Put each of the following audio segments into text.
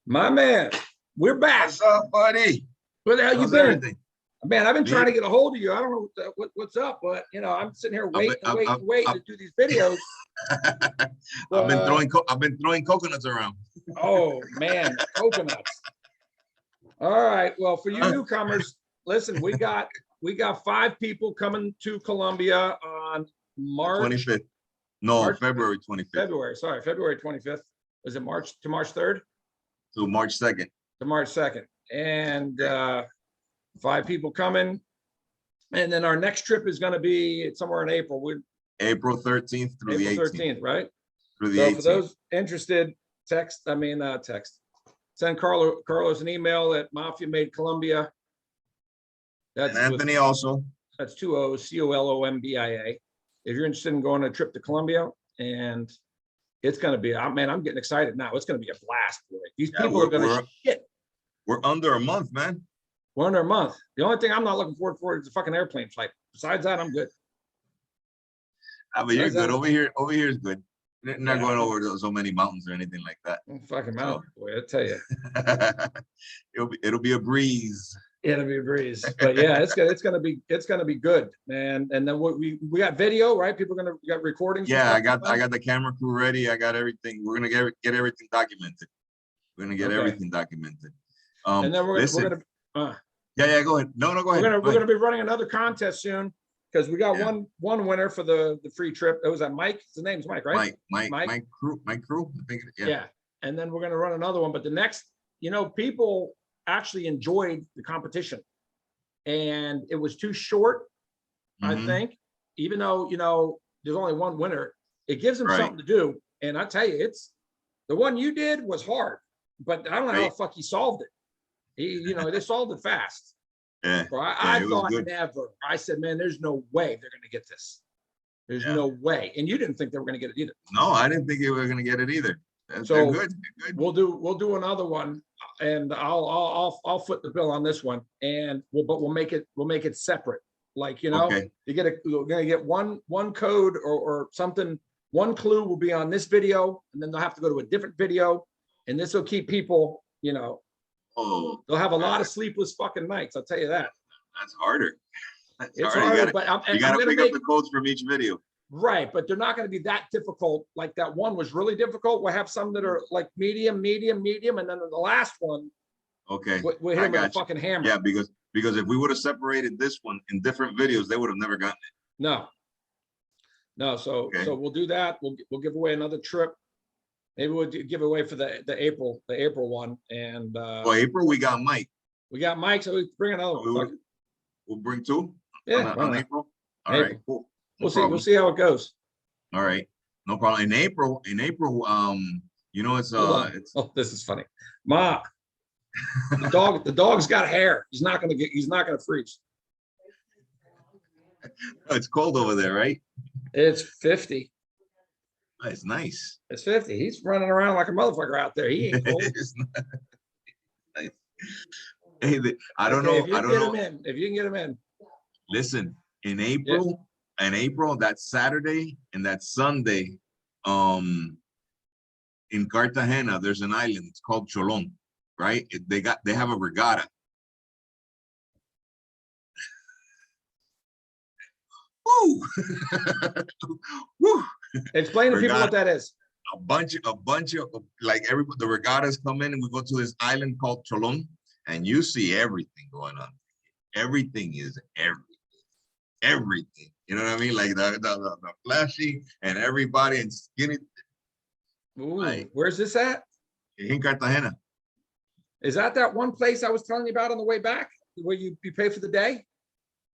My man, we're back. What's up, buddy? Where the hell you How's been? everything? Man, I've been trying to get a hold of you. I don't know what's up, but I'm sitting here waiting to do these videos. I've been throwing coconuts around. Oh man, coconuts. All right. Well, for you newcomers, listen, we got 5 people coming to Colombia on March 25th. No, February 25th. February 25th. Was it March 3rd? To March 2nd. To March 2nd. And 5 people coming. And then our next trip is going to be somewhere in April. April 13th through the 18th. 13th, right? Through the So 18th. for those interested, send Carlos an email at Mafia Made Colombia. That's and Anthony also. That's 2 O's, Colombia. If you're interested in going on a trip to Colombia, and it's going to be, man, I'm getting excited now. It's going to be a blast. Boy. These people are going to shit. We're under a month, man. We're under a month. The only thing I'm not looking forward for is the fucking airplane flight. Besides that, I'm good. But you're good. Over here is good. Not going over so many mountains or anything like that. Fucking mountain, boy, I tell you. it'll be a breeze. It'll be a breeze. But yeah, it's gonna be good, man. And then we got video, right? People we got recordings. Yeah, I got the camera crew ready. I got everything. We're gonna get everything documented. We're gonna get everything documented. And then we're gonna yeah, go ahead. No, go ahead. We're gonna be running another contest soon because we got one winner for the free trip. That was that Mike. His name's Mike, right? Mike crew. I think. Yeah. And then we're gonna run another one. But the next, people actually enjoyed the competition, and it was too short. I think, even though there's only one winner, it gives them something to do. And I tell you, it's the one you did was hard, but I don't know how the fuck he solved it. They solved it fast. Yeah. So I thought never. I said, man, there's no way they're gonna get this. There's no way. And you didn't think they were gonna get it either. No, I didn't think they were gonna get it either. So they're good. We'll do another one, and I'll foot the bill on this one, and we'll make it separate. Like you're gonna get one code or something. One clue will be on this video, and then they'll have to go to a different video, and this will keep people. They'll have a lot of sleepless fucking nights. I'll tell you that. That's harder. It's harder, you gotta pick up the codes from each video. Right, but they're not going to be that difficult. Like that one was really difficult. We'll have some that are like medium, and then the last one. Okay. We hit them with a fucking hammer. Yeah, because if we would have separated this one in different videos, they would have never gotten it. No. So we'll do that. We'll give away another trip. Maybe we'll give away for the April one. And April we got Mike. We got Mike, so we bring another one. We'll bring 2. Yeah. On April. All right. Cool. We'll see how it goes. All right, no problem. In April, it's this is funny. Ma, the dog's got hair. He's not gonna freeze. It's cold over there, right? It's 50. It's nice. It's 50. He's running around like a motherfucker out there. He ain't cold. Nice. Hey, I don't know. If you can get him in. Listen, in April. In April, that Saturday and that Sunday, in Cartagena, there's an island. It's called Cholon, right? They have a regatta. Woo! Woo! Explain to people what that is. A bunch of the regattas come in, and we go to this island called Cholon, and you see everything going on. Everything is everything. You know what I mean? Like the flashy and everybody and skinny. Ooh, where's this at? In Cartagena. Is that one place I was telling you about on the way back, where you pay for the day?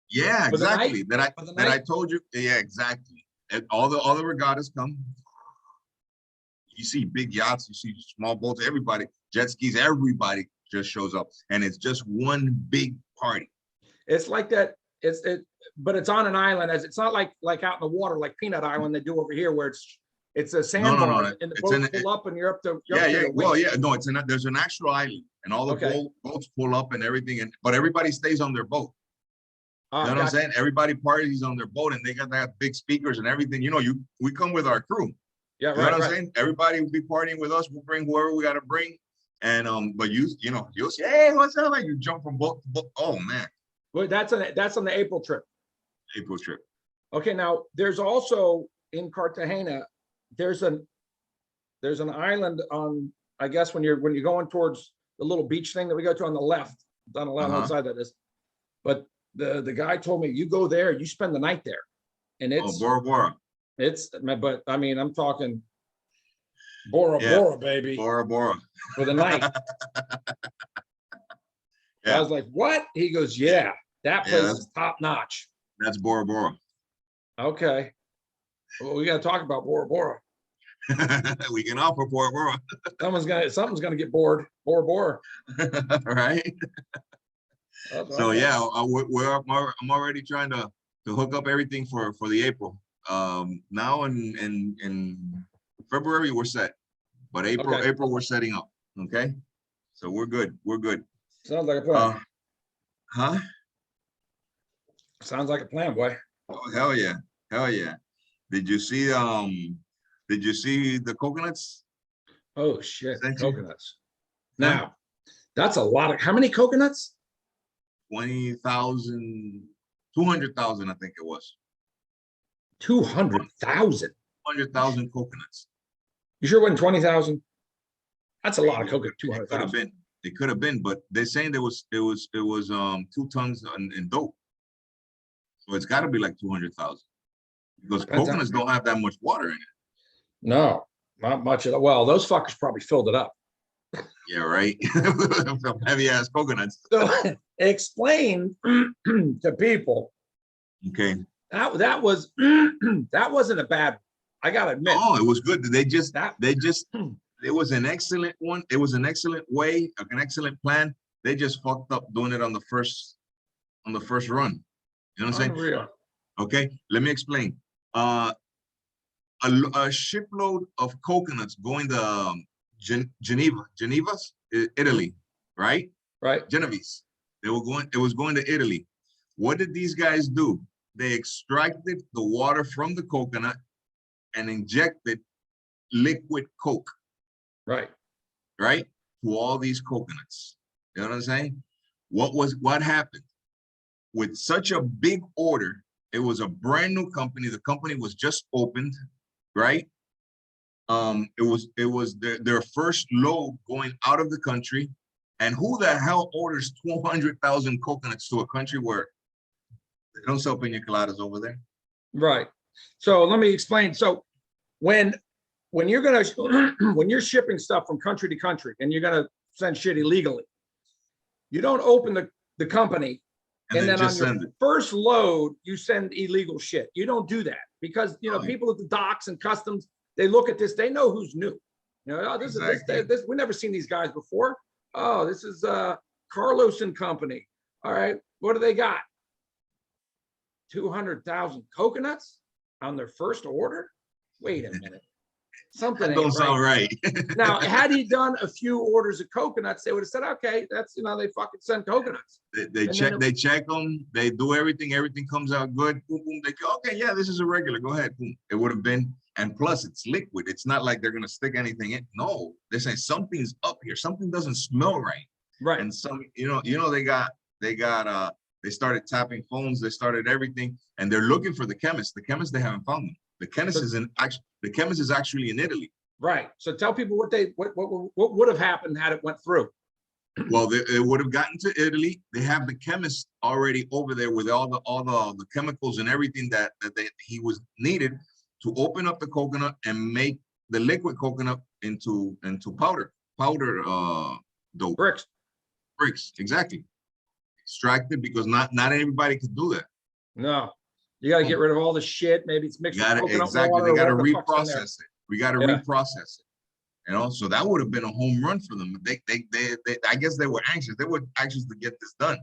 Yeah, exactly. That I told you. Yeah, exactly. And all the regattas come. You see big yachts, you see small boats, everybody, jet skis, everybody just shows up, and it's just one big party. It's like that. But it's on an island. It's not like out in the water like Peanut Island they do over here, where it's a sandbar and the boats pull up and you're up to there's an actual island, and all the boats pull up and everything, but everybody stays on their boat. You know what I'm saying? Everybody parties on their boat, and they got that big speakers and everything. We come with our crew. Yeah, you know what I'm saying? Everybody will be partying with us. We'll bring whoever we got to bring, And but you know, you'll say, hey, what's up? Like you jump from boat to boat. Oh man. Well, that's on the April trip. April trip. Okay, now there's also in Cartagena, there's an island on, I guess when you're going towards the little beach thing that we go to on the left, on the left hand side that is. But the guy told me, you go there, you spend the night there, and it's Bora Bora. But I mean, I'm talking Bora Bora, baby. Bora Bora. For the night. I was like, what? He goes, yeah, that place is top notch. That's Bora Bora. Okay. Well, we got to talk about Bora Bora. We can offer Bora Bora. Something's gonna get bored. Bora Bora. Right. So yeah, I'm already trying to hook up everything for the April. Now in February we're set, but April we're setting up. Okay, so we're good. We're good. Sounds like a plan. Huh? Sounds like a plan, boy. Oh hell yeah, hell yeah. Did you see the coconuts? Oh shit, coconuts. Now, that's a lot of, how many coconuts? 20,000, 200,000, I think it was. 200,000. 200,000 coconuts. You sure it wasn't 20,000? That's a lot of coconut. 200,000. It could have been, but they're saying it was 2 tons in dope. So it's got to be like 200,000 because coconuts don't have that much water in it. No, not much at all. Well, those fuckers probably filled it up. Yeah, right. Heavy ass coconuts. So explain to people. Okay. That was that wasn't a bad. I gotta admit. Oh, it was good. It was an excellent one. It was an excellent way, an excellent plan. They just fucked up doing it on the first run. You know what I'm saying? Okay, let me explain. A shipload of coconuts going to Geneva's, Italy, right? Right. Genovese. It was going to Italy. What did these guys do? They extracted the water from the coconut and injected liquid coke. Right. Right? To all these coconuts. You know what I'm saying? What happened? With such a big order, it was a brand new company. The company was just opened, right? It was their first load going out of the country. And who the hell orders 200,000 coconuts to a country where they don't sell pina coladas over there? Right. So let me explain. So when you're when you're shipping stuff from country to country and you're gonna send shit illegally, you don't open the company and then on your first load you send illegal shit. You don't do that because people at the docks and customs, they look at this, they know who's new. Oh, this is we never seen these guys before. Oh, this is Carlos and Company. All right, what do they got? 200,000 coconuts on their first order? Wait a minute. Something that don't sound right. Now, had he done a few orders of coconuts, they would have said, okay, that's, they fucking send coconuts. They check them, they do everything comes out good. Boom, boom, they go, okay, yeah, this is a regular, go ahead. Boom. It would have been, and plus it's liquid. It's not like they're going to stick anything in. No, they're saying something's up here. Something doesn't smell right. Right. And they started tapping phones, they started everything, and they're looking for the chemist. The chemist, they haven't found them. The chemist is actually in Italy. Right. So tell people what would have happened had it went through. Well, it would have gotten to Italy. They have the chemist already over there with all the chemicals and everything that he was needed to open up the coconut and make the liquid coconut into powder dope. Bricks, exactly. Extracted because not everybody could do that. No. You got to get rid of all the shit. Maybe it's mixed with coconut exactly. water. They got to reprocess it. We got to reprocess it. So that would have been a home run for them. They I guess they were anxious. They were anxious to get this done.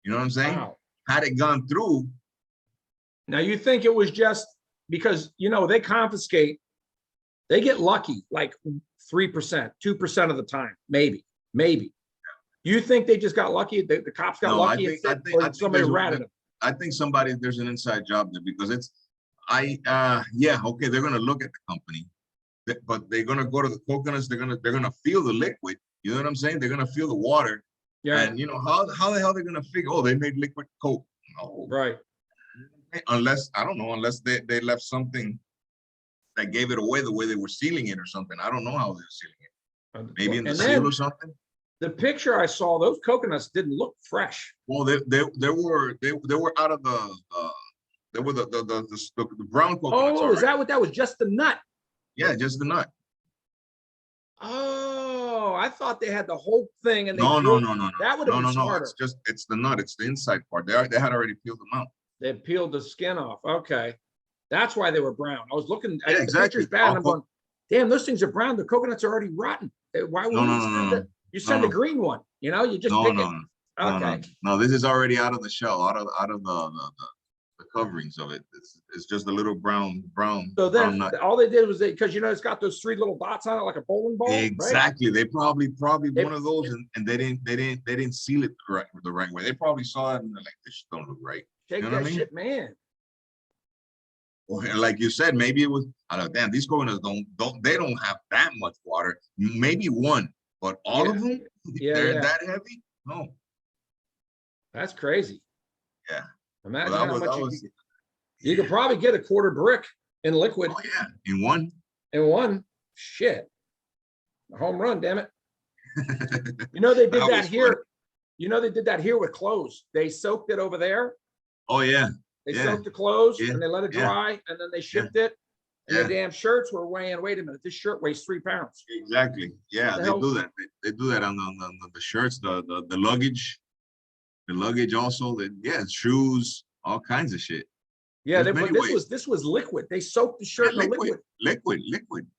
You know what I'm saying? Wow. Had it gone through. Now you think it was just because they confiscate, they get lucky like 3%, 2% of the time, maybe. You think they just got lucky? The cops got lucky, or somebody ratted them? I think there's an inside job there because okay, they're gonna look at the company, but they're gonna go to the coconuts, they're gonna feel the liquid, You know what I'm saying? They're gonna feel the water. Yeah. And you know, how the hell they're gonna figure, oh, they made liquid Coke. No. Right. Unless, I don't know, unless they left something that gave it away the way they were sealing it or something. I don't know how they're sealing it. Maybe in the seal or something. The picture I saw, those coconuts didn't look fresh. Well, they were out of the they were the brown coconuts. Oh, is that what that was? Just the nut? Yeah, just the nut. Oh, I thought they had the whole thing and they No. That would have been smarter. It's the nut. It's the inside part. They had already peeled them out. They peeled the skin off. Okay, that's why they were brown. I was looking at exactly. The picture's bad. And I'm going, damn, those things are brown. The coconuts are already rotten. Why would you send a green one? You know, you just pick it. Okay. No, this is already out of the shell, out of the coverings of it. It's just a little brown. So then brown all they did was because you know it's got those 3 little dots on it like a bowling ball. Exactly. Right? They probably one of those, and they didn't seal it the right way. They probably saw it and they're like, this don't look right. Take you know that shit, man. Well, like you said, maybe it was. I don't know. Damn, these coconuts don't have that much water. Maybe one, but all of them, they're that heavy. No. That's crazy. Yeah. Imagine how much you could probably get a quarter brick in liquid. Oh yeah, in one. In one. Shit. A home run, damn it. You know, they did that here. Fun. You know, they did that here with clothes. They soaked it over there. Oh yeah. They soaked the clothes and they let it dry and then they shipped it. And the damn shirts were weighing, wait a minute, this shirt weighs 3 pounds. Exactly. Yeah, they do that. They do that on the shirts, the luggage. The luggage also, shoes, all kinds of shit. Yeah, this was liquid. They soaked the shirt in liquid. Liquid.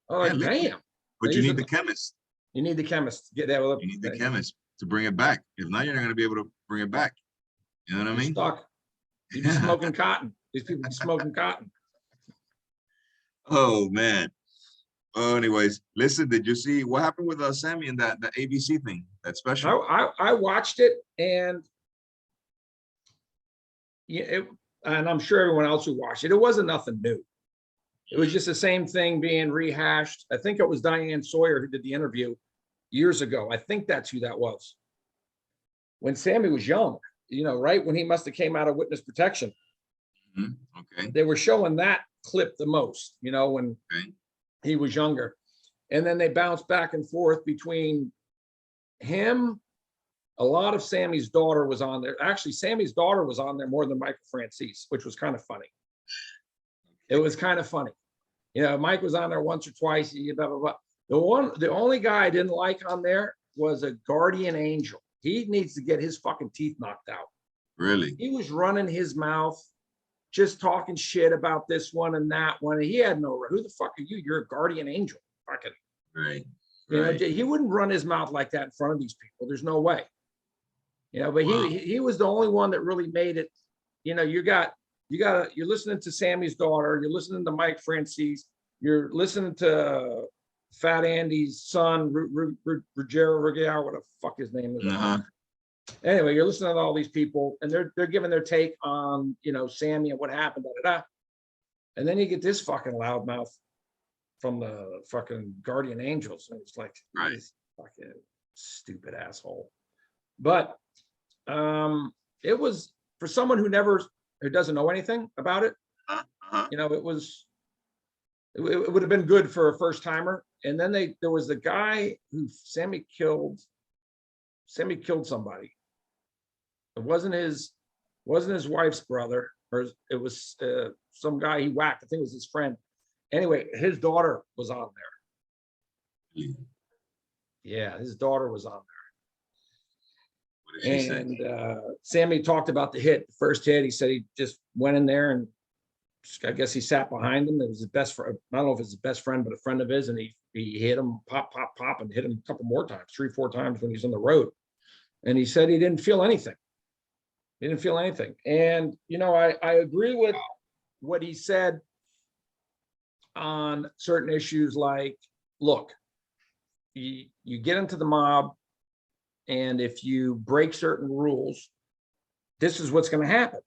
Oh, yeah, damn. But you need the chemist. You need the chemist to get that. You need the chemist to bring it back. If not, you're not going to be able to bring it back. You know what I mean? Stuck. You'd be smoking cotton. These people be smoking cotton. Oh man. Oh, anyways, listen. Did you see what happened with Sammy and the ABC thing? That special. I watched it and. Yeah, and I'm sure everyone else who watched it, it wasn't nothing new. It was just the same thing being rehashed. I think it was Diane Sawyer who did the interview years ago. I think that's who that was. When Sammy was young, you know, right when he must have came out of witness protection. Okay. They were showing that clip the most, you know, when he was younger. And then they bounced back and forth between him. A lot of Sammy's daughter was on there. Actually, Sammy's daughter was on there more than Michael Franzese, which was kind of funny. It was kind of funny. You know, Mike was on there once or twice, blah, blah, blah. The only guy I didn't like on there was a guardian angel. He needs to get his fucking teeth knocked out. Really? He was running his mouth, just talking shit about this one and that one. And he had no, who the fuck are you? You're a guardian angel. Fucking. Right. You know, he wouldn't run his mouth like that in front of these people. There's no way. You know, but he was the only one that really made it. You know, you're listening to Sammy's daughter, you're listening to Mike Franzese, you're listening to Fat Andy's son, Ruggiero, what the fuck his name is. Anyway, you're listening to all these people, and they're giving their take on, you know, Sammy and what happened, and then you get this fucking loudmouth from the fucking guardian angels, and it's like, this fucking stupid asshole. But it was for someone who doesn't know anything about it. You know, it would have been good for a first timer. And then there was the guy who Sammy killed somebody. It wasn't his wife's brother, or it was some guy he whacked. I think it was his friend. Anyway, his daughter was on there. Yeah, his daughter was on there. And Sammy talked about the hit, the first hit. He said he just went in there and I guess he sat behind him. It was his best friend. I don't know if it's his best friend, but a friend of his. And he hit him, pop, and hit him a couple more times, 3-4 times when he's on the road. And he said he didn't feel anything. He didn't feel anything. And, you know, I agree with what he said on certain issues like, look, you get into the mob, and if you break certain rules, this is what's going to happen.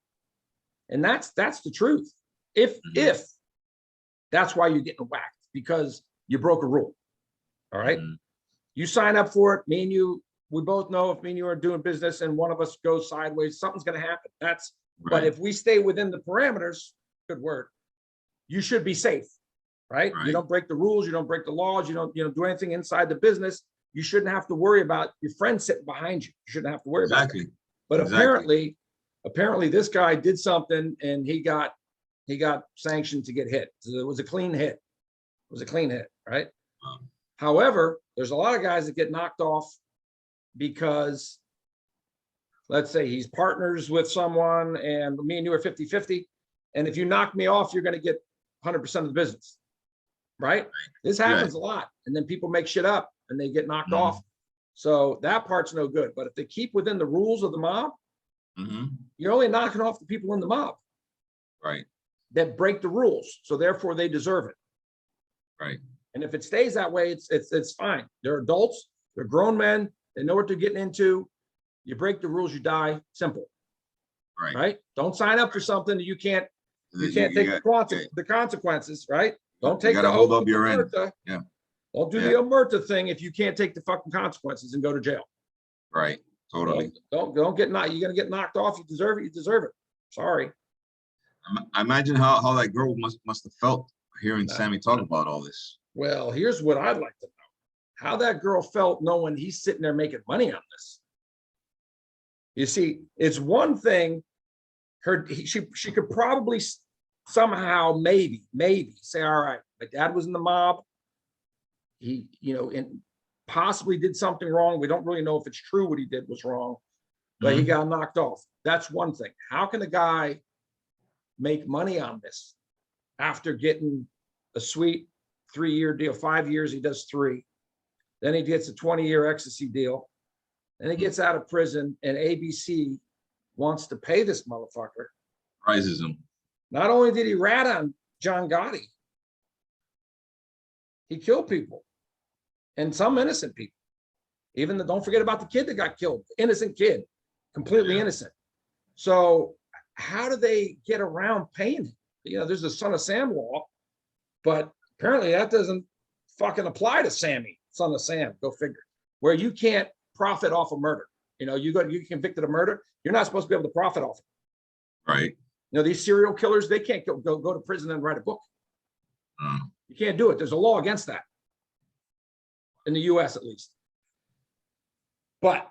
And that's the truth. If that's why you're getting whacked, because you broke a rule. All right. You sign up for it. Me and you, we both know if me and you are doing business and one of us goes sideways, something's going to happen. That's, but if we stay within the parameters, good word, you should be safe, right? You don't break the rules. You don't break the laws. You don't do anything inside the business. You shouldn't have to worry about your friend sitting behind you. You shouldn't have to worry about it. But apparently this guy did something and he got sanctioned to get hit. So it was a clean hit. It was a clean hit, right? However, there's a lot of guys that get knocked off because, let's say he's partners with someone and me and you are 50-50. And if you knock me off, you're going to get 100% of the business, right? This happens a lot. And then people make shit up and they get knocked off. So that part's no good. But if they keep within the rules of the mob, you're only knocking off the people in the mob. Right. That break the rules. So therefore they deserve it. Right. And if it stays that way, it's fine. They're adults, they're grown men, they know what they're getting into. You break the rules, you die. Simple. Right. Right. Don't sign up for something that you can't take the consequences, right? Don't take the hold up your end. Yeah. Don't do the omerta thing if you can't take the fucking consequences and go to jail. Right. Totally. Don't get knocked. You're gonna get knocked off. You deserve it. You deserve it. Sorry. I imagine how that girl must have felt hearing Sammy talk about all this. Well, here's what I'd like to know: how that girl felt knowing he's sitting there making money on this. You see, it's one thing. She could probably somehow maybe say, all right, my dad was in the mob. He, and possibly did something wrong. We don't really know if it's true what he did was wrong, but he got knocked off. That's one thing. How can a guy make money on this after getting a sweet 3-year deal, 5 years, he does 3. Then he gets a 20-year ecstasy deal. Then he gets out of prison and ABC wants to pay this motherfucker. Prizes him. Not only did he rat on John Gotti, he killed people and some innocent people. Even don't forget about the kid that got killed, innocent kid, completely innocent. So how do they get around paying him? There's a Son of Sam law, but apparently that doesn't fucking apply to Sammy, Son of Sam, go figure, where you can't profit off of murder. You get convicted of murder, you're not supposed to be able to profit off it. Right. These serial killers, they can't go to prison and write a book. You can't do it. There's a law against that. In the US at least. But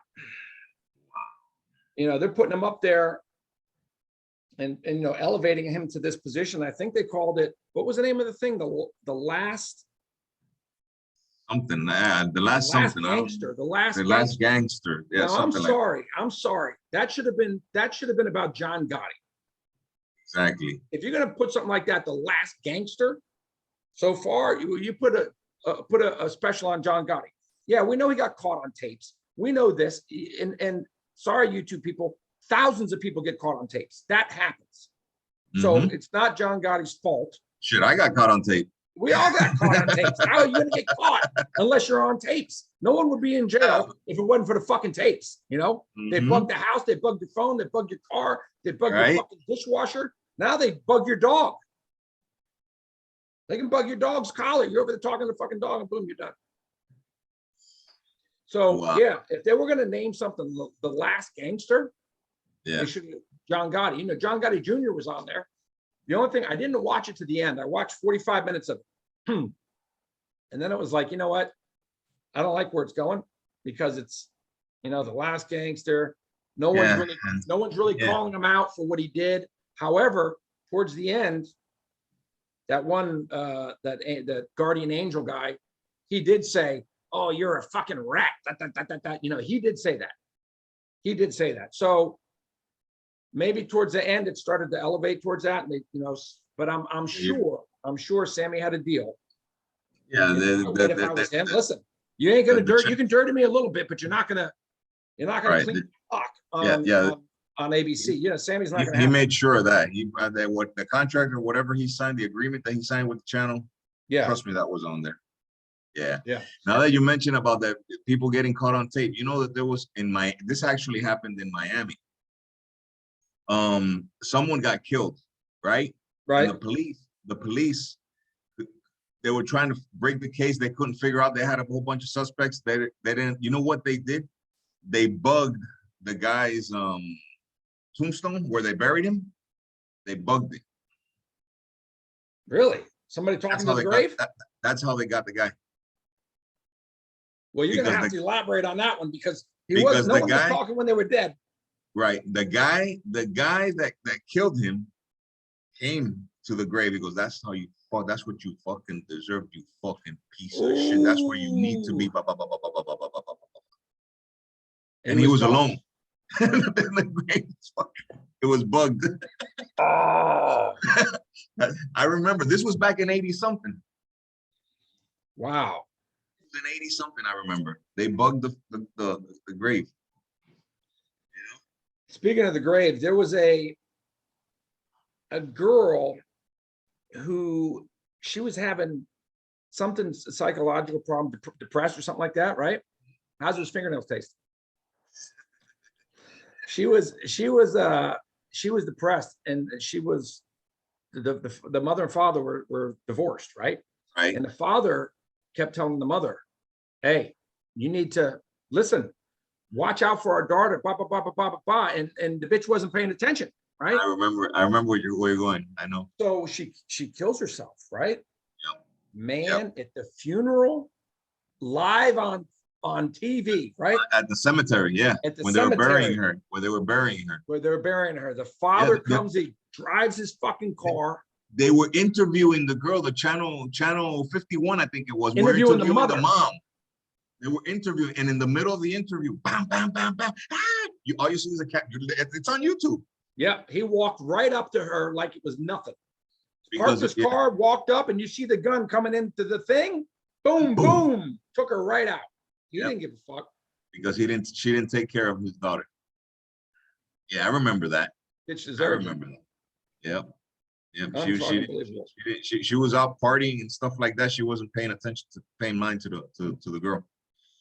they're putting him up there and elevating him to this position. I think they called it, what was the name of the thing? The last something. The last something. Gangster. The last gangster. Yeah. No, I'm sorry. That should have been about John Gotti. Exactly. If you're gonna put something like that, the last gangster, so far you put a special on John Gotti. Yeah, we know he got caught on tapes. We know this, and sorry, YouTube people, thousands of people get caught on tapes. That happens. So it's not John Gotti's fault. Shit, I got caught on tape. We all got caught on tapes. How are you gonna get caught unless you're on tapes? No one would be in jail if it wasn't for the fucking tapes. They bugged the house, they bugged your phone, they bugged your car, they bugged your fucking dishwasher. Now they bug your dog. They can bug your dog's collar. You're over there talking to the fucking dog, and boom, you're done. So yeah, if they were going to name something the last gangster, they should. John Gotti. John Gotti Jr. was on there. The only thing, I didn't watch it to the end. I watched 45 minutes of it, and then it was like, you know what? I don't like where it's going because it's, the last gangster. No one's really calling him out for what he did. However, towards the end, that one, that guardian angel guy, he did say, "Oh, you're a fucking rat." He did say that. He did say that. So maybe towards the end, it started to elevate towards that. And but I'm sure Sammy had a deal. Yeah. If I was him, listen, you ain't gonna you can dirty me a little bit, but you're not gonna clean the clock on ABC. Sammy's not gonna. He made sure of that what the contract or whatever he signed, the agreement that he signed with the channel. Yeah. Trust me, that was on there. Yeah. Yeah. Now that you mentioned about that, people getting caught on tape, that there was this actually happened in Miami. Someone got killed, right? Right. And the police they were trying to break the case. They couldn't figure out. They had a whole bunch of suspects. They didn't. You know what they did? They bugged the guy's tombstone where they buried him. They bugged it. Really? Somebody talking to the grave? That's how they got the guy. Well, you're gonna have to elaborate on that one because no one was talking when they were dead. Right. The guy that killed him came to the grave. He goes, "That's how you fuck. That's what you fucking deserve. You fucking piece of shit. That's where you need to be." Blah, blah, blah, blah, blah, blah, blah, blah, blah. And he was alone. It was bugged. Oh. I remember this was back in 80 something. Wow. In 80 something, I remember they bugged the grave. You know? Speaking of the grave, there was a girl who she was having something psychological problem, depressed or something like that, right? How's her fingernails taste? She was depressed, and she was the mother and father were divorced, right? Right. And the father kept telling the mother, "Hey, you need to listen, watch out for our daughter, blah, blah, blah, blah, blah, blah, blah." And the bitch wasn't paying attention, right? I remember where you're going. I know. So she kills herself, right? Yep. Man, Yep. At the funeral, live on TV, right? At the cemetery, yeah. At the when cemetery. They were burying her, where they were burying her. Where they're burying her. The father comes, he drives his fucking car. They were interviewing the girl, the channel 51, I think it was. Interviewing the mother. The mom. They were interviewing, and in the middle of the interview, bam, bam, bam, bam. All you see is a cat. It's on YouTube. Yeah, he walked right up to her like it was nothing. Parked his car, walked up, and you see the gun coming into the thing. Boom, boom. Took her right out. He didn't give a fuck. Because she didn't take care of his daughter. Yeah, I remember that. I remember that. Yep. Yep. She was out partying and stuff like that. She wasn't paying mind to the girl.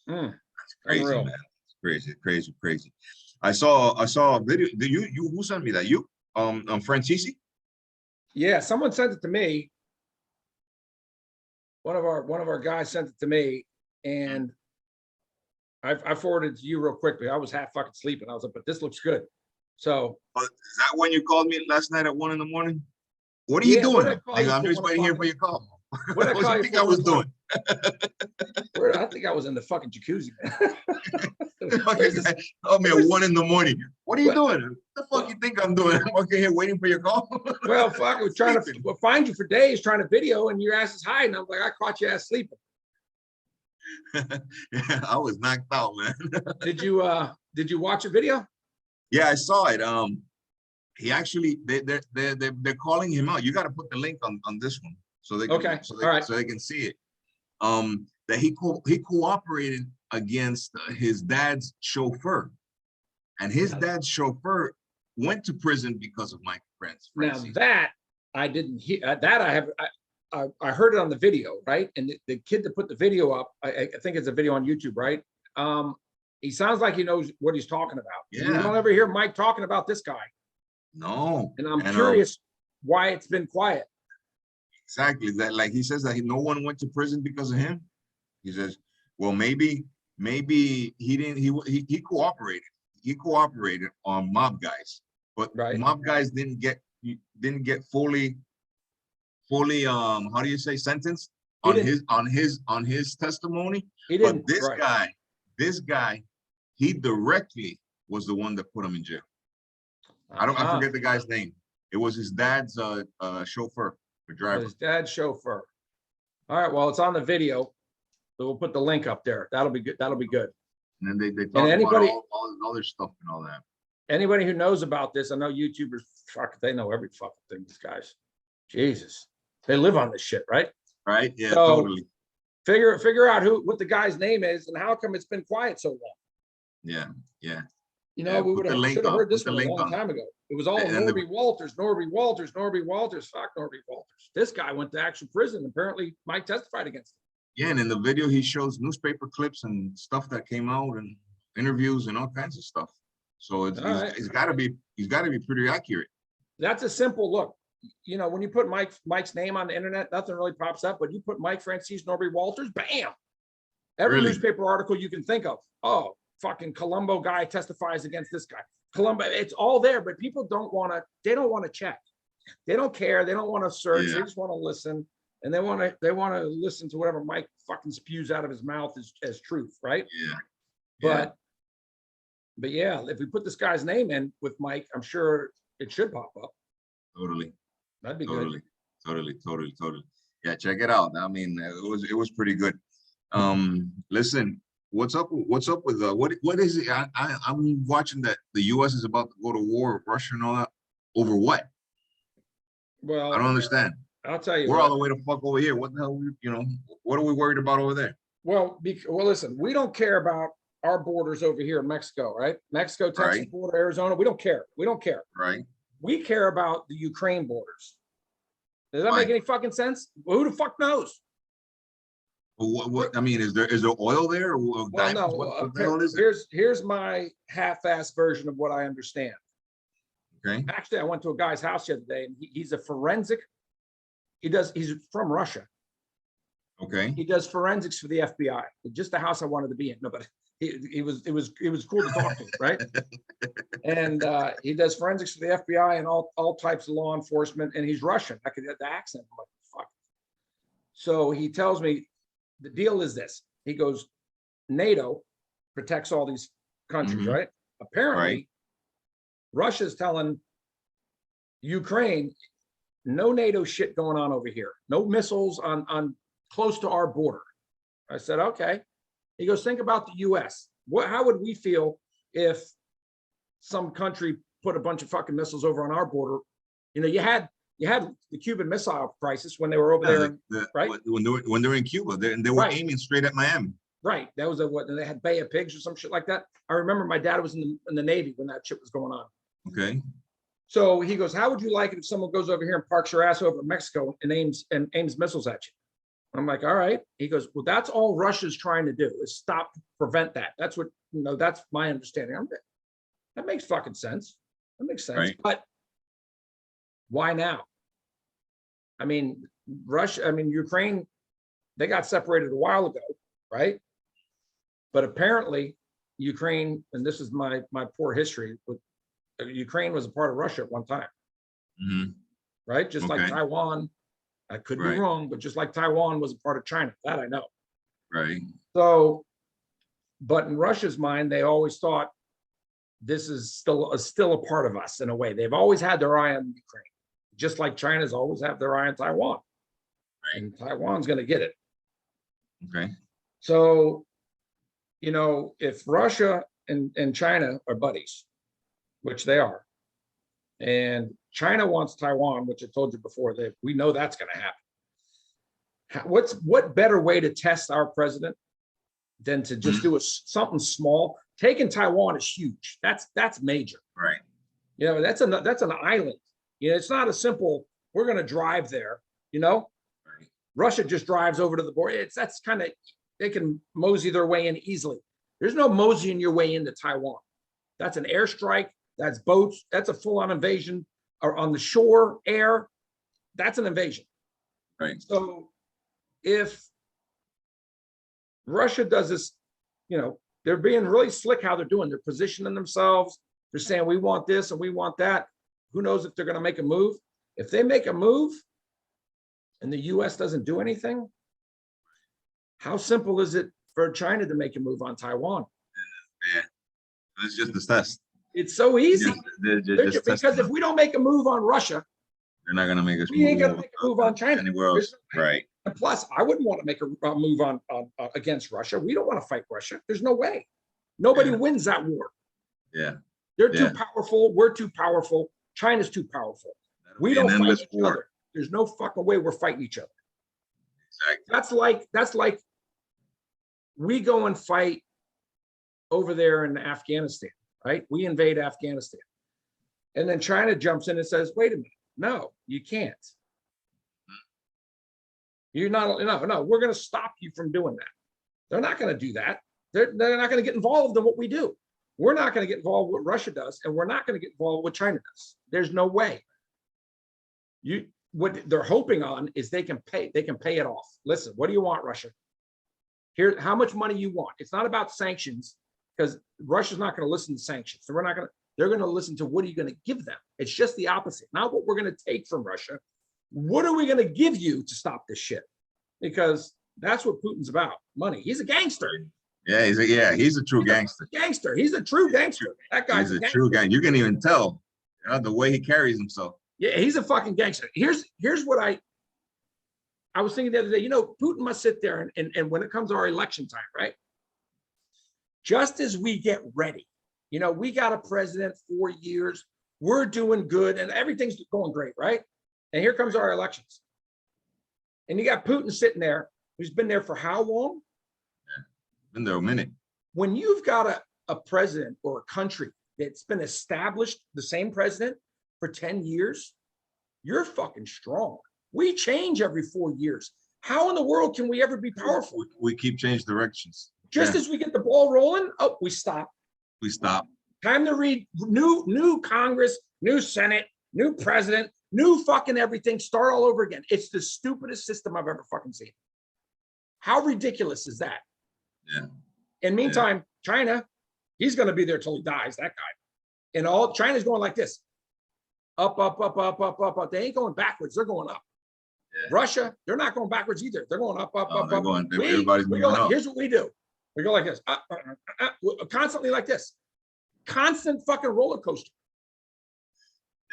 That's crazy, unreal. Man. It's crazy. I saw a video. Who sent me that? You? Franzese? Yeah, someone sent it to me. One of our guys sent it to me, and I forwarded it to you real quickly. I was half fucking sleeping. I was like, but this looks good. So is that when you called me last night at 1 in.? What are you doing? I'm just waiting here for your call. What do you think I was doing? I think I was in the fucking jacuzzi. Oh man, 1 in. What are you doing? What the fuck you think I'm doing? I'm okay here waiting for your call. Well, fuck, I was trying to find you for days, trying to video, and your ass is high, and I'm like, I caught your ass sleeping. Yeah, I was knocked out, man. Did you watch a video? Yeah, I saw it. He actually they're calling him out. You got to put the link on this one so they can, so they can see it. That he cooperated against his dad's chauffeur, and his dad's chauffeur went to prison because of Mike Franzese. Now that I didn't hear that I heard it on the video, right? And the kid that put the video up, I think it's a video on YouTube, right? He sounds like he knows what he's talking about. Yeah. You don't ever hear Mike talking about this guy. No. And I'm curious why it's been quiet. Exactly. That, like he says that no one went to prison because of him. He says, well, maybe he didn't. He cooperated. He cooperated on mob guys, but mob guys didn't get fully how do you say sentenced on his testimony. He didn't. But this guy, he directly was the one that put him in jail. I forget the guy's name. It was his dad's chauffeur or driver. His dad's chauffeur. All right. Well, it's on the video. So we'll put the link up there. That'll be good. That'll be good. And then they talk about all other stuff and all that. Anybody who knows about this, I know YouTubers, fuck, they know every fucking thing, these guys. Jesus. They live on this shit, right? Right. Yeah, so totally. Figure out what the guy's name is and how come it's been quiet so long. Yeah, yeah. You know, we should have heard this one a long time ago. It was all Norby Walters. Fuck Norby Walters. This guy went to actual prison. Apparently, Mike testified against him. Yeah, and in the video, he shows newspaper clips and stuff that came out and interviews and all kinds of stuff. So he's got to be pretty accurate. That's a simple look. you know, when you put Mike's name on the internet, nothing really pops up, but you put Mike Franzese, Norby Walters, bam. Every Really? newspaper article you can think of. Oh, fucking Colombo guy testifies against this guy. Colombo, it's all there, but people don't want to, they don't want to check. They don't care. They don't want to search. Yeah. They just want to listen. And they want to listen to whatever Mike fucking spews out of his mouth as truth, right? Yeah. But yeah, if we put this guy's name in with Mike, I'm sure it should pop up. Totally. That'd be Totally. good. Totally. Yeah, check it out. I mean, it was pretty good. Listen, what's up with what is it? I'm watching that the US is about to go to war with Russia and all that. Over what? Well, I don't understand. I'll tell you. We're all the way to fuck over here. What the hell, you know, what are we worried about over there? Well, listen, we don't care about our borders over here in Mexico, right? Mexico, Texas Right. border, Arizona. We don't care. We don't care. Right. We care about the Ukraine borders. Does that Why? make any fucking sense? Well, who the fuck knows? Well, what I mean, is there oil there? Or Well, diamonds? no. What the hell is it? Here's my half-assed version of what I understand. Okay. Actually, I went to a guy's house the other day, and he's a forensic. He's from Russia. Okay. He does forensics for the FBI. Just the house I wanted to be in. No, but it was cool to talk to, right? And he does forensics for the FBI and all types of law enforcement. And he's Russian. I could get the accent. I'm like, fuck. So he tells me the deal is this. He goes, NATO protects all these countries, right? Apparently, Right. Russia's telling Ukraine, no NATO shit going on over here. No missiles on close to our border. I said, okay. He goes, think about the US. How would we feel if some country put a bunch of fucking missiles over on our border? You know, you had the Cuban Missile Crisis when they were over there, right? When they were in Cuba, they were aiming straight at Miami. Right. That was what they had Bay of Pigs or some shit like that. I remember my dad was in the Navy when that shit was going on. Okay. So he goes, how would you like it if someone goes over here and parks your ass over in Mexico and aims missiles at you? I'm like, all right. He goes, well, that's all Russia's trying to do is prevent that. That's what, you know, that's my understanding. That makes fucking sense. That makes sense. Right. But why now? I mean, Ukraine, they got separated a while ago, right? But apparently Ukraine, and this is my poor history, but Ukraine was a part of Russia at one time, right? Just like Taiwan. I could be wrong, but just like Taiwan was a part of China, that I know. Right. So, but in Russia's mind, they always thought this is still a part of us in a way. They've always had their eye on Ukraine, just like China's always have their eye on Taiwan. Right. And Taiwan's going to get it. Okay. So, you know, if Russia and China are buddies, which they are, and China wants Taiwan, which I told you before, that we know that's going to happen. What better way to test our president than to just do something small? Taking Taiwan is huge. That's major. Right. You know, that's an island. You know, it's not a simple, we're going to drive there, you know. Right. Russia just drives over to the border. That's kind of, they can mosey their way in easily. There's no moseying your way into Taiwan. That's an airstrike. That's boats. That's a full-on invasion, or on the shore, air. That's an invasion. Right. So if Russia does this, you know, they're being really slick how they're doing. They're positioning themselves. They're saying, we want this and we want that. Who knows if they're going to make a move? If they make a move and the US doesn't do anything, how simple is it for China to make a move on Taiwan? Yeah, it's just the test. It's so easy. Because if we don't make a move on Russia, they're not going to make us. We ain't going to make a move on China anywhere else. Right. And plus, I wouldn't want to make a move on against Russia. We don't want to fight Russia. There's no way. Nobody wins that war. Yeah. They're too powerful. We're too powerful. China's too powerful. We don't fight each other. There's no fucking way we're fighting each other. Exactly. That's like we go and fight over there in Afghanistan, right? We invade Afghanistan. And then China jumps in and says, wait a minute. No, you can't. You're not, no, we're going to stop you from doing that. They're not going to do that. They're not going to get involved in what we do. We're not going to get involved with what Russia does, and we're not going to get involved with what China does. There's no way. what they're hoping on is they can pay it off. Listen, what do you want, Russia? Here, how much money you want? It's not about sanctions, because Russia's not going to listen to sanctions. So they're going to listen to what are you going to give them? It's just the opposite. Not what we're going to take from Russia. What are we going to give you to stop this shit? Because that's what Putin's about. Money. He's a gangster. Yeah, he's a true gangster. Gangster. He's a true gangster. That guy's a true gangster. You can even tell the way he carries himself. Yeah, he's a fucking gangster. Here's what I was thinking the other day. Putin must sit there and when it comes to our election time, right? Just as we get ready, we got a president 4 years, we're doing good and everything's going great, right? And here comes our elections. And you got Putin sitting there, who's been there for how long? Yeah, been there a minute. When you've got a president or a country that's been established, the same president for 10 years, you're fucking strong. We change every 4 years. How in the world can we ever be powerful? We keep changing directions. Just as we get the ball rolling, we stop. We stop. Time to read new Congress, new Senate, new president, new fucking everything, start all over again. It's the stupidest system I've ever fucking seen. How ridiculous is that? Yeah. In meantime, China, he's going to be there till he dies, that guy. And all China's going like this. Up, up, up, up, up, up, up. They ain't going backwards. They're going up. Yeah. Russia, they're not going backwards either. They're going up, up, up, up. Everybody's moving up. Here's what we do. We go like this. Constantly like this. Constant fucking roller coaster.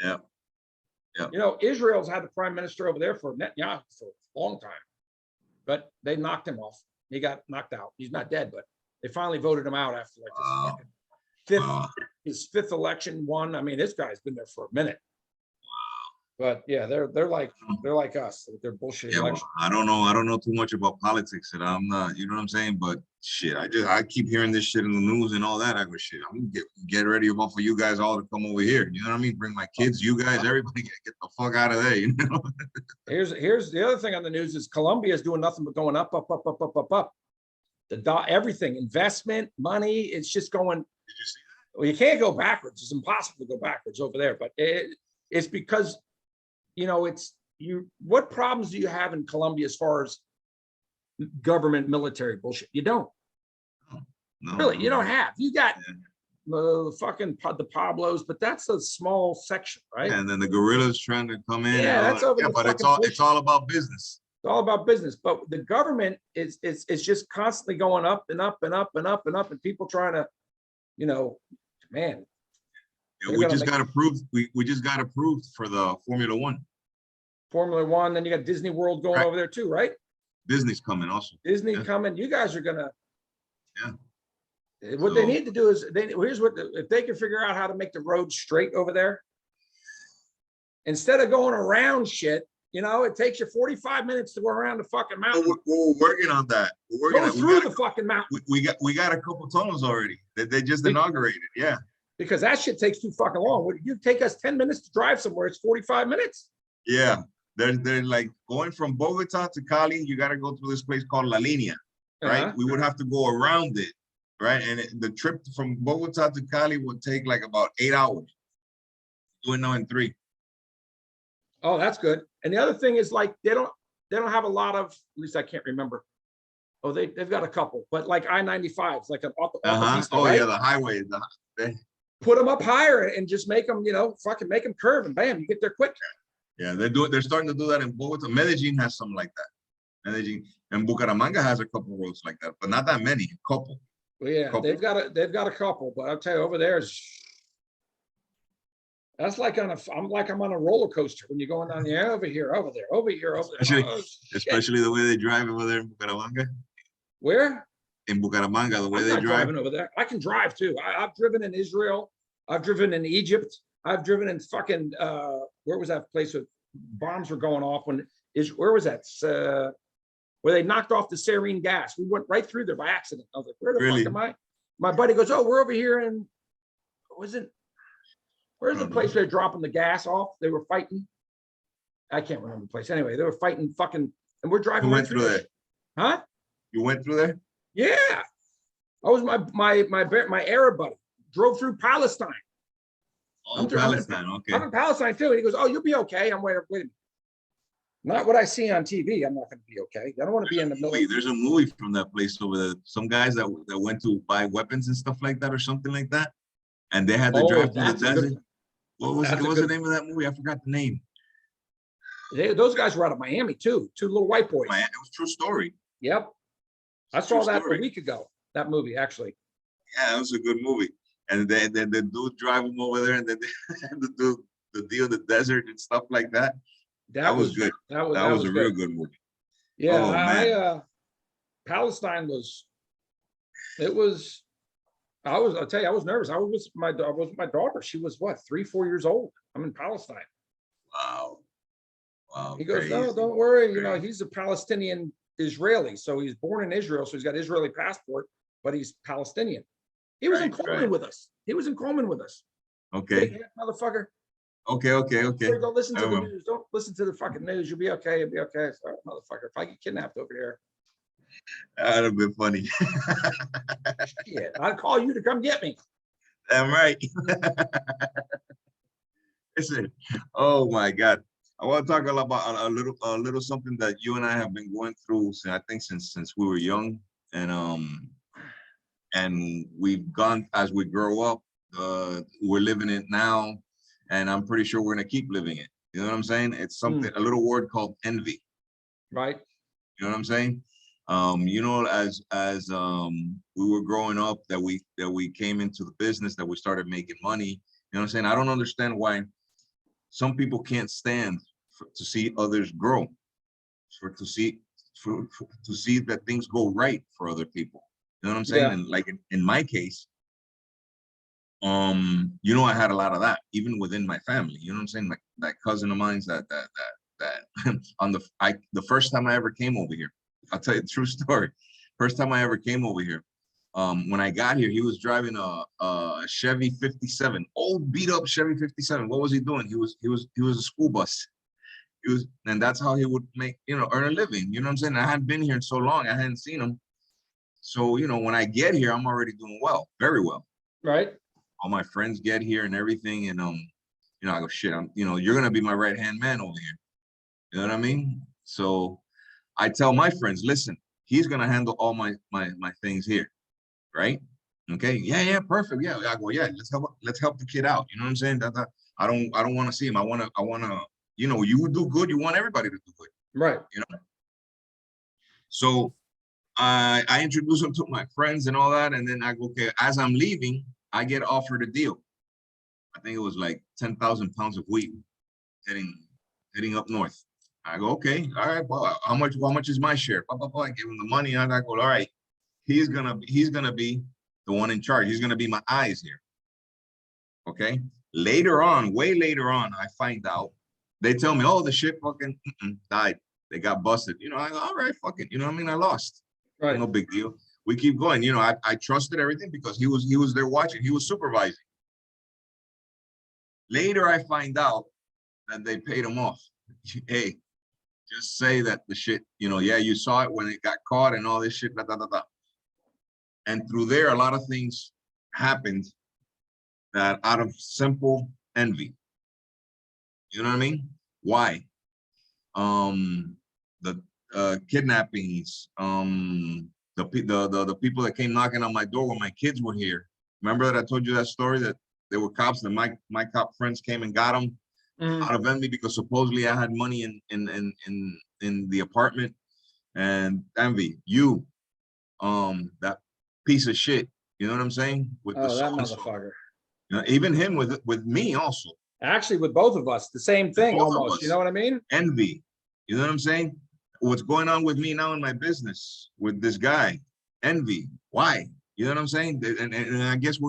Yeah. Yeah. Israel's had the prime minister over there for Netanyahu for a long time. But they knocked him off. He got knocked out. He's not dead, but they finally voted him out after like this his fifth election won. I mean, this guy's been there for a minute. But yeah, they're like us. They're bullshit elections. Well, I don't know too much about politics, and I'm not, you know what I'm saying? But shit, I keep hearing this shit in the news and all that. I go, shit, I'm gonna get ready for you guys all to come over here. You know what I mean? Bring my kids, you guys, everybody get the fuck out of there. You know. Here's the other thing on the news is Colombia is doing nothing but going up, up, up, up, up, up, up. Everything, investment, money, it's just going. Did you see that? Well, you can't go backwards. It's impossible to go backwards over there. But it's because. What problems do you have in Colombia as far as government military bullshit? You don't. No, really, you don't have. You got the Pablos, but that's a small section, right? And then the guerrillas trying to come in. Yeah, that's over. Yeah, but it's all about business. It's all about business. But the government is just constantly going up and up and up and up and up, and people trying to, man. Yeah, we just got approved. We just got approved for the Formula One. Then you got Disney World going over there too, right? Disney's coming also. Disney's coming. You guys are gonna. Yeah. What they need to do is if they can figure out how to make the road straight over there, instead of going around shit. It takes you 45 minutes to go around the fucking mountain. We're working on that. Go through the fucking mountain. We got a couple tunnels already that they just inaugurated. Yeah. Because that shit takes too fucking long. You take us 10 minutes to drive somewhere, it's 45 minutes. Yeah, they're like going from Bogota to Cali. You got to go through this place called La Línea, right? We would have to go around it, right? And the trip from Bogota to Cali would take like about 8 hours. Doing now in 3. Oh, that's good. And the other thing is like they don't have a lot of. At least I can't remember. Oh, they've got a couple, but like I-95 is like an off the pista, oh right? Yeah, the highway. Put them up higher and just make them, fucking make them curve and bam, you get there quick. Yeah, they're starting to do that in Bogota. Medellin has something like that. Medellin and Bucaramanga has a couple of roads like that, but not that many. A couple. Well, yeah, they've got a couple, but I'll tell you, over there is. That's like I'm on a roller coaster when you're going down there, over here, over there, over here, over there. Especially the way they drive over there in Bucaramanga. Where? In Bucaramanga, the way they drive. Driving over there. I can drive too. I've driven in Israel. I've driven in Egypt. I've driven in fucking where was that place where bombs were going off where was that? Where they knocked off the sarin gas. We went right through there by accident. I was like, where the fuck am I? My buddy goes, oh, we're over here in where's the place where they're dropping the gas off? They were fighting. I can't remember the place. Anyway, they were fighting fucking, and we're driving right through there. Huh? You went through there? Yeah. I was my Arab buddy. Drove through Palestine. Oh, Palestine, okay. I'm in Palestine too. And he goes, oh, you'll be okay. I'm waiting. Not what I see on TV. I'm not going to be okay. I don't want to be in the middle. There's a movie from that place over there. Some guys that went to buy weapons and stuff like that or something like that. And they had to drive through the desert. What was the name of that movie? I forgot the name. Those guys were out of Miami too. Two little white boys. It was a true story. Yep. I saw that a week ago. That movie, actually. Yeah, it was a good movie. And then the dude drive them over there, and then they had to do the deal in the desert and stuff like that. That was good. That was a real good movie. Yeah, Palestine was. It was. I'll tell you, I was nervous. I was with my daughter. She was what, 3-4 years old. I'm in Palestine. Wow. He goes, no, don't worry. You know, he's a Palestinian Israeli, so he's born in Israel, so he's got Israeli passport, but he's Palestinian. He was in Coleman with us. He was in Coleman with us. Okay. Hey, motherfucker. Okay. Don't listen to the news. Don't listen to the fucking news. You'll be okay. You'll be okay. Sorry, motherfucker. If I get kidnapped over here. That'd have been funny. Yeah, I'd call you to come get me. Damn right. Listen, oh my God. I want to talk about a little something that you and I have been going through since we were young, and we've gone as we grow up. We're living it now, and I'm pretty sure we're gonna keep living it. You know what I'm saying? It's something, a little word called envy. Right. You know what I'm saying? You know, as we were growing up, that we came into the business, that we started making money. You know what I'm saying? I don't understand why some people can't stand to see others grow, to see that things go right for other people. You know what I'm saying? Yeah. And like in my case, you know, I had a lot of that even within my family. You know what I'm saying? Like that cousin of mine's that on the first time I ever came over here, I'll tell you the true story. First time I ever came over here, when I got here, he was driving a Chevy 57, old beat up Chevy 57. What was he doing? He was a school bus. And that's how he would earn a living. You know what I'm saying? I hadn't been here in so long, I hadn't seen him. So, you know, when I get here, I'm already doing well, very well. Right. All my friends get here and everything, and you know, I go, shit, you're gonna be my right hand man over here. You know what I mean? So I tell my friends, listen, he's gonna handle all my things here, right? Okay, yeah, perfect. Yeah, I go, yeah, let's help the kid out. You know what I'm saying? I don't want to see him. I wanna, you know, you do good. You want everybody to do good, right? You know. So I introduce him to my friends and all that, and then I go, okay. As I'm leaving, I get offered a deal. I think it was like 10,000 pounds of wheat heading up north. I go, okay, all right. Well, how much is my share? Blah, blah, blah. I give him the money, and I go, all right. He's gonna be the one in charge. He's gonna be my eyes here. Okay. Later on, way later on, I find out. They tell me, oh, the shit fucking died. They got busted. You know, I go, all right, fuck it. You know what I mean? I lost. Right. No big deal. We keep going. You know, I trusted everything because he was there watching. He was supervising. Later, I find out that they paid him off. Hey, just say that the shit, you know, yeah, you saw it when it got caught and all this shit, blah, blah, blah, blah. And through there, a lot of things happened that out of simple envy. You know what I mean? Why? The kidnappings, the people that came knocking on my door when my kids were here. Remember that I told you that story that there were cops and my cop friends came and got them out of envy because supposedly I had money in the apartment, and envy. You, that piece of shit. You know what I'm saying? With that motherfucker. You know, even him with me also. Actually, with both of us, the same thing almost. You know what I mean? Envy. You know what I'm saying? What's going on with me now in my business with this guy? Envy. Why? You know what I'm saying? And I guess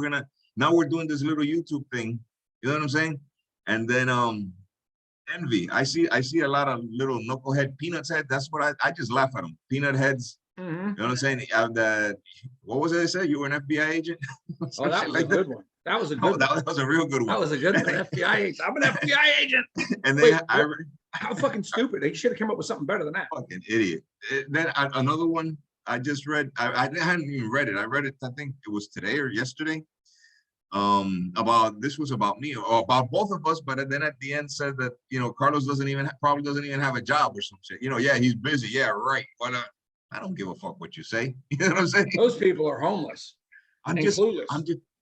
now we're doing this little YouTube thing. You know what I'm saying? And then envy. I see a lot of little knucklehead peanuts head. That's what I just laugh at them. Peanut heads. You know what I'm saying? What was it they said? You were an FBI agent? Oh, that was a good one. That was a good one. That was a real good one. That was a good one. FBI agent. I'm an FBI agent. And then how fucking stupid. They should have come up with something better than that. Fucking idiot. Then another one I just read. I hadn't even read it. I read it, I think it was today or yesterday. about this was about me or about both of us, but then at the end said that, you know, Carlos probably doesn't even have a job or some shit. You know, yeah, he's busy. Yeah, right. But I don't give a fuck what you say. You know what I'm saying? Those people are homeless. I'm just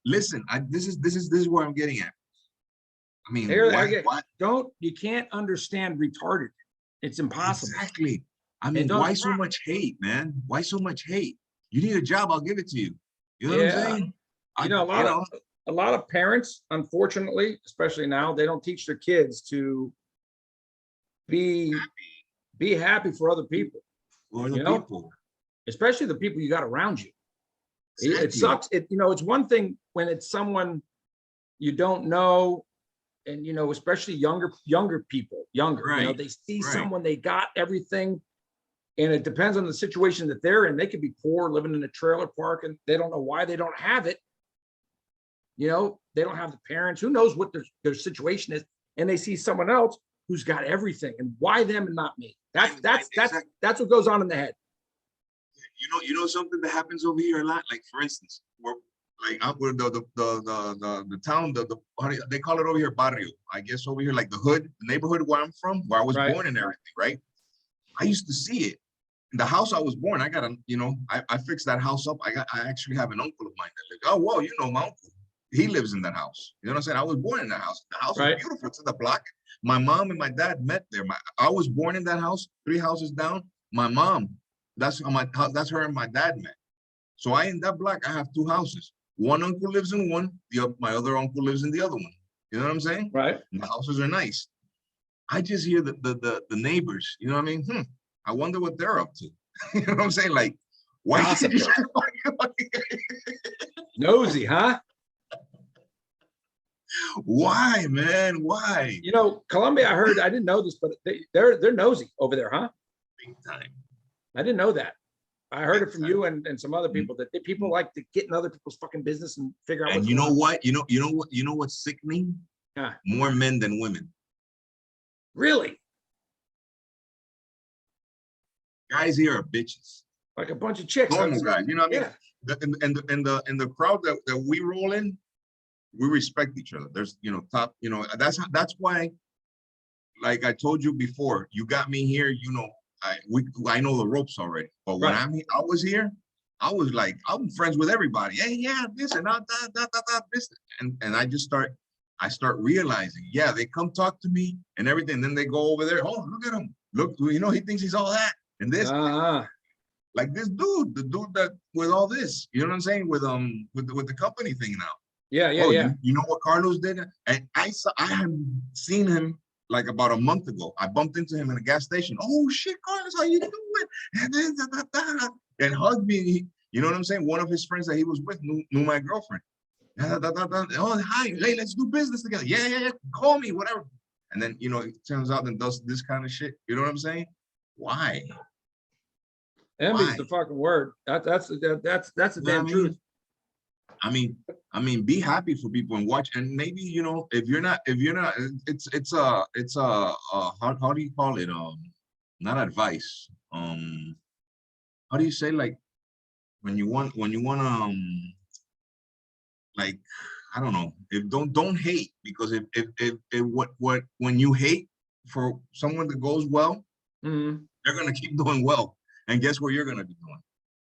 listen. This is where I'm getting at. I mean, what? You can't understand retarded. It's impossible. Exactly. I mean, why so much hate, man? Why so much hate? You need a job, I'll give it to you. You know what I'm saying? You know, a lot of parents, unfortunately, especially now, they don't teach their kids to be happy for other people. For other people. Especially the people you got around you. Exactly. It sucks. You know, it's one thing when it's someone you don't know, and you know, especially younger people, right. You know, they see someone, they got everything, and it depends on the situation that they're in. They could be poor, living in a trailer park, and they don't know why they don't have it. You know, they don't have the parents. Who knows what their situation is, and they see someone else who's got everything, and why them and not me? That's what goes on in the head. You know something that happens over here a lot. Like for instance, we're the town, they call it over here barrio. I guess over here, like the hood, the neighborhood where I'm from, where I was born and everything. Right. I used to see it. In the house I was born, I got a, you know, I fixed that house up. I actually have an uncle of mine that lives. Oh, well, you know, my uncle. He lives in that house. You know what I'm saying? I was born in that house. The house is beautiful. It's in the block. My mom and my dad met there. I was born in that house, 3 houses down. My mom, that's her and my dad met. So in that block, I have 2 houses. One uncle lives in one. My other uncle lives in the other one. You know what I'm saying? Right. And the houses are nice. I just hear the neighbors. You know what I mean? I wonder what they're up to. You know what I'm saying? Like, why? Nosy, huh? Why, man? Why? You know, Colombia, I didn't know this, but they're nosy over there, huh? Big time. I didn't know that. I heard it from you and some other people that people like to get in other people's fucking business and figure out. And you know what? You know what's sickening? More men than women. Really? Guys here are bitches. Like a bunch of chicks. Normal guys. You know what I mean? Yeah. In the crowd that we roll in, we respect each other. There's, you know, top, you know, that's why, like I told you before, you got me here, you know, I know the ropes already. But when I was here, I was like, I'm friends with everybody. Hey, yeah, this and that, this. And I start realizing, yeah, they come talk to me and everything. Then they go over there. Oh, look at him. Look, you know, he thinks he's all that and this. Like this dude, the dude that with all this, you know what I'm saying? With the company thing now. Yeah. You know what Carlos did? And I had seen him like about a month ago. I bumped into him in a gas station. Oh shit, Carlos, how you doing? And hugged me. You know what I'm saying? One of his friends that he was with knew my girlfriend. Oh, hi, hey, let's do business together. Yeah, call me, whatever. And then, you know, it turns out and does this kind of shit. You know what I'm saying? Why? Envy's the fucking word. That's the damn truth. I mean, be happy for people and watch. And maybe, you know, if you're not, it's how do you call it? Not advice. How do you say, like, when you want like, I don't know, if don't hate, because when you hate for someone that goes well, they're gonna keep doing well. And guess what you're gonna be doing?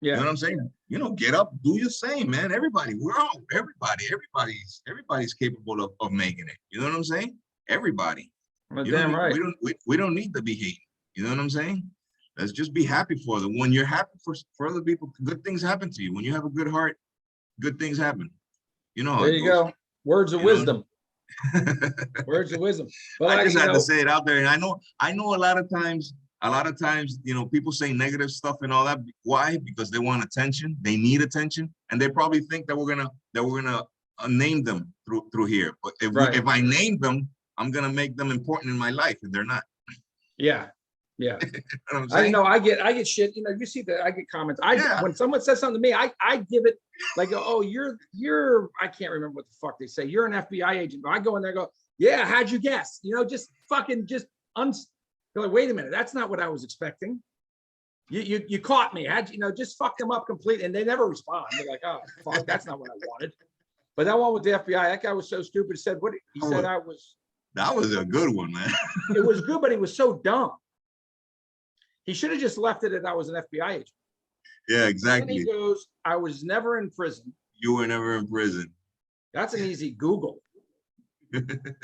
Yeah. You know what I'm saying? You know, get up, do your same, man. Everybody's capable of making it. You know what I'm saying? Everybody. Damn right. We don't need to be hating. You know what I'm saying? Let's just be happy for them. When you're happy for other people, good things happen to you. When you have a good heart, good things happen. You know. There you go. Words of wisdom. Words of wisdom. But I just had to say it out there. And I know a lot of times, you know, people say negative stuff and all that. Why? Because they want attention. They need attention, and they probably think that we're gonna name them through here. But if I name them, I'm gonna make them important in my life, and they're not. Yeah. You know I know I get shit. You know, you see that I get comments. When someone says something to me, I give it like, oh, you're I can't remember what the fuck they say. You're an FBI agent. I go in there and go, yeah, how'd you guess? You know, just fucking You're like, wait a minute, that's not what I was expecting. You caught me. You know, just fuck them up completely, and they never respond. They're like, oh fuck, that's not what I wanted. But that one with the FBI, that guy was so stupid. Said what he said. That was a good one, man. It was good, but he was so dumb. He should have just left it that I was an FBI agent. Yeah, exactly. And he goes, I was never in prison. You were never in prison. That's an easy Google.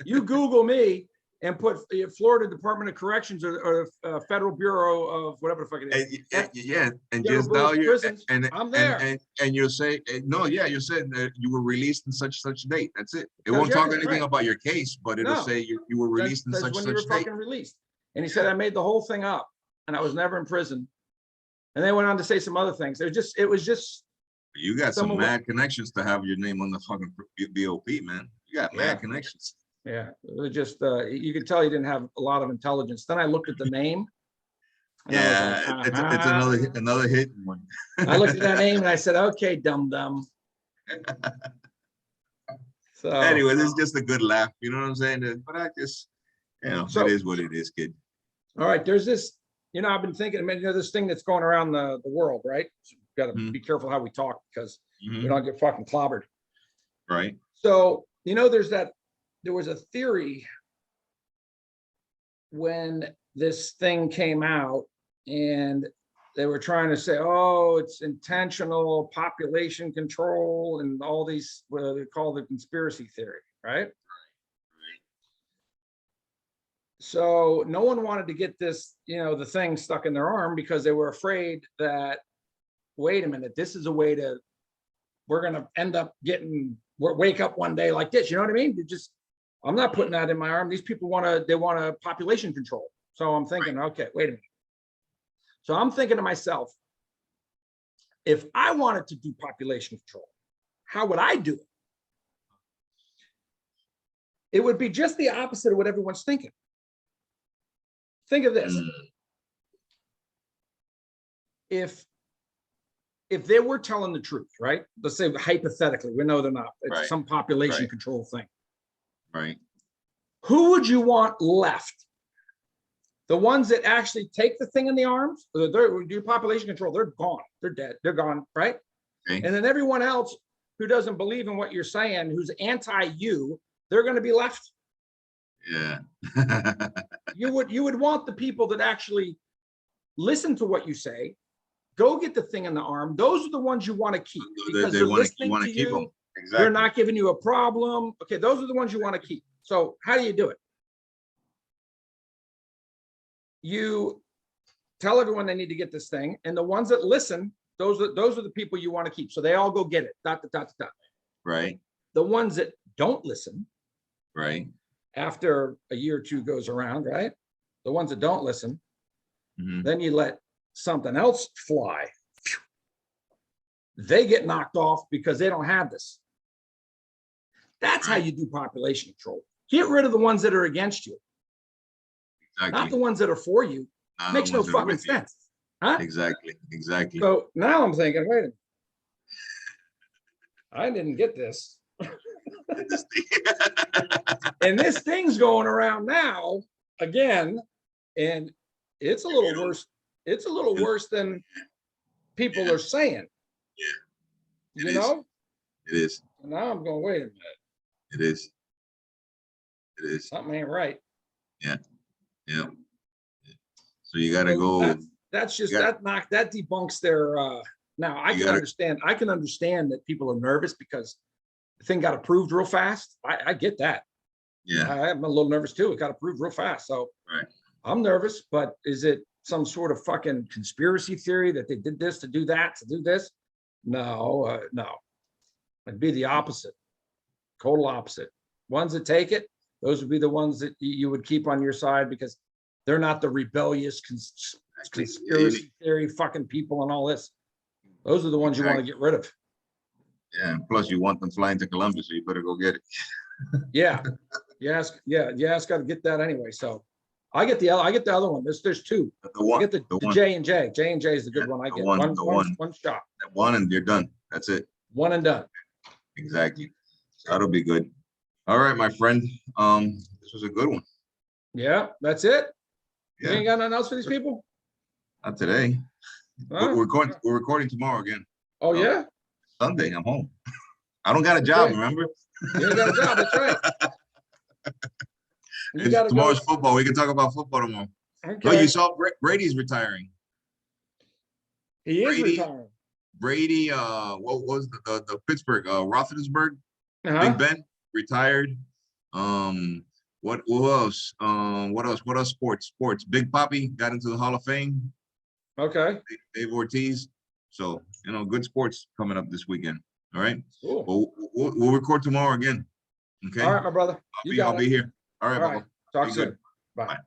You Google me and put Florida Department of Corrections or Federal Bureau of whatever the fuck it is. Yeah, and just dial your and I'm there. And you'll say no. Yeah, you said that you were released in such date. That's it. It won't talk anything about your case, but it'll say you were released in such when date. you were fucking released. And he said I made the whole thing up, and I was never in prison. And they went on to say some other things. It was just. You got some mad connections to have your name on the fucking BOP, man. You got mad connections. Yeah, it was just you could tell you didn't have a lot of intelligence. Then I looked at the name. Yeah, it's another hit one. I looked at that name and I said, "Okay, dum dum." So anyway, this is just a good laugh. You know what I'm saying? But I just, it is what it is, kid. All right, there's this. I've been thinking. This thing that's going around the world, right? So we've got to be careful how we talk because we don't get fucking clobbered. Right. So there was a theory when this thing came out and they were trying to say, oh, it's intentional population control and all these, what they call the conspiracy theory, right? So no one wanted to get this, the thing stuck in their arm because they were afraid that, wait a minute, this is a way we're going to end up wake up one day like this. You know what I mean? I'm not putting that in my arm. These people want a population control. So I'm thinking, okay, wait a minute. So I'm thinking to myself, if I wanted to do population control, how would I do it? It would be just the opposite of what everyone's thinking. Think of this. If they were telling the truth, right? Let's say hypothetically, we know they're not. It's some population control thing. Right. Who would you want left? The ones that actually take the thing in the arms, do population control, they're gone. They're dead. They're gone, right? Okay. And then everyone else who doesn't believe in what you're saying, who's anti-you, they're going to be left. Yeah. You would want the people that actually listen to what you say, go get the thing in the arm. Those are the ones you want to keep because they're listening to you. Them. Exactly. They're not giving you a problem. Okay, those are the ones you want to keep. So how do you do it? You tell everyone they need to get this thing, and the ones that listen, those are the people you want to keep. So they all go get it. Dot, dot, dot, dot. Right. The ones that don't listen. Right. After a year or two goes around, right? The ones that don't listen, then you let something else fly. They get knocked off because they don't have this. That's how you do population control. Get rid of the ones that are against you. Exactly. Not the ones that are for you. Makes no fucking sense. Huh? Exactly. So now I'm thinking, wait a minute. I didn't get this. And this thing's going around now again, and it's a little worse. It's a little worse than people are saying. Yeah. It is. Now I'm going, wait a minute. It is. Something ain't right. Yeah. So you got to go. That's just that debunks their. Now I can understand. I can understand that people are nervous because the thing got approved real fast. I get that. Yeah. I'm a little nervous too. It got approved real fast. So I'm nervous, but is it some sort of fucking conspiracy theory that they did this to do that, to do this? No. It'd be the opposite. Total opposite. Ones that take it, those would be the ones that you would keep on your side because they're not the rebellious conspiracy theory fucking people and all this. Those are the ones you want to get rid of. Yeah, and plus you want them flying to Columbia, so you better go get it. Yeah, it's got to get that anyway. So I get the other one. There's two. I get the J&J. J&J is the good one. I get one shot. That one and you're done. That's it. One and done. Exactly. That'll be good. All right, my friend. This was a good one. Yeah, that's it. Yeah. You ain't got nothing else for these people? Not today. Huh? We're recording tomorrow again. Oh yeah. Sunday, I'm home. I don't got a job, remember? You ain't got a job, that's right. Tomorrow's football. We can talk about football tomorrow. Okay. Well, you saw Brady's retiring. He is retiring. Brady, what was the Pittsburgh, Roethlisberger, Big Ben retired. What else? What else? Sports. Big Papi got into the Hall of Fame. Okay. Dave Ortiz. So, good sports coming up this weekend. All right. Cool. Well, we'll record tomorrow again. Okay. All right, my brother. I'll be here. All right, Papa. Talk soon. Bye.